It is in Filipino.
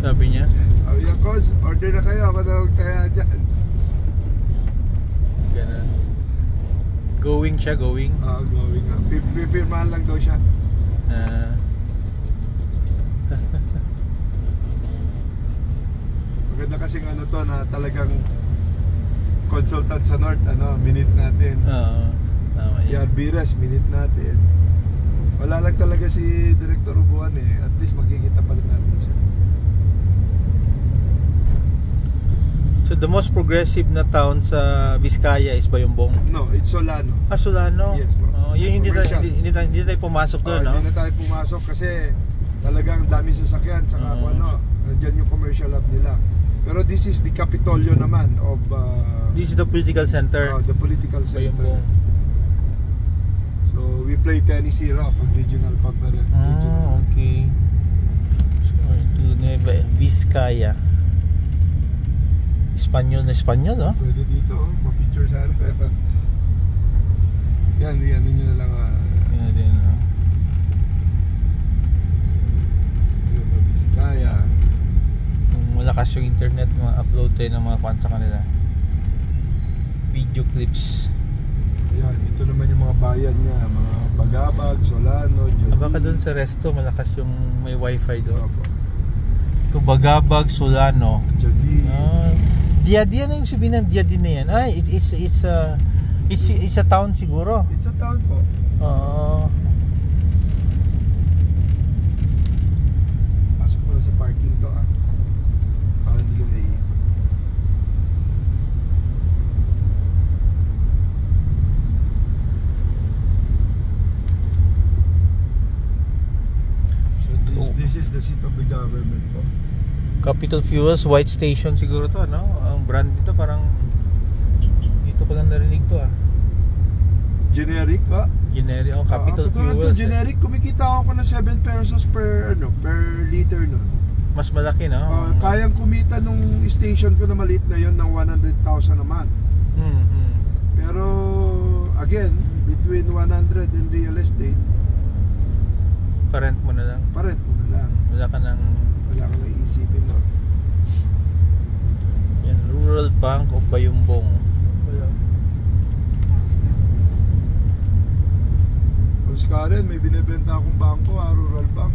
Sabi niya. Oh, yeah, cause order na kayo, ako na kaya dyan. Ganun. Going siya, going? Oo, going. Pipirmahan lang daw siya. Maganda kasing ano to na talagang consultant sa North, ano, minute natin. Oo, tama yan. Bires, minute natin. Wala lang talaga si Director Ubuan eh. At least makikita pa rin natin siya. So the most progressive na town sa Vizcaya is Bayumbong? No, it's Solano. Ah, Solano? Yes, bro. Yun, hindi tayo pumasok doon, no? Hindi na tayo pumasok kasi talagang dami sasakyan. Saka ano, nandyan yung commercial hub nila. Pero this is the Capitolio naman of... this is the political center? The political center. Bayumbong. So we play Tennessee Rock pag regional pag regional. Okay. So ito Nueva Vizcaya. Espanyol na Espanyol, no? Pwede dito, ma-picture sana. Yan ninyo na lang. Yan din, no? Nueva Vizcaya. Kung malakas yung internet, ma-upload tayo ng mga kwan sa kanila. Video clips. Yan, ito naman yung mga bayan niya. Mga Bagabag, Solano, Jodi. Baka doon sa resto, malakas yung may wifi doon. Ito Bagabag, Solano. Jodi. Dia na yung sabihin ng Dia na yan. It's a town siguro. It's a town po. Pasok mo na sa parking to para hindi ka naiikot. So this is the seat of the government po. Capital Fuels, White Station siguro to, no? Ang brand dito parang dito ko lang narinig to, Generic, Generic, Capital Fuels. Generic, kumikita ako ng 7 pesos per liter nun. Mas malaki, no? Kayang kumita nung station ko na maliit na yun ng 100,000 naman. Pero again, between 100 and real estate, parent mo na lang. Wala ka nang iisipin, no? Yan, Rural Bank of Bayumbong. Karen, may binibenta akong bangko, Rural Bank.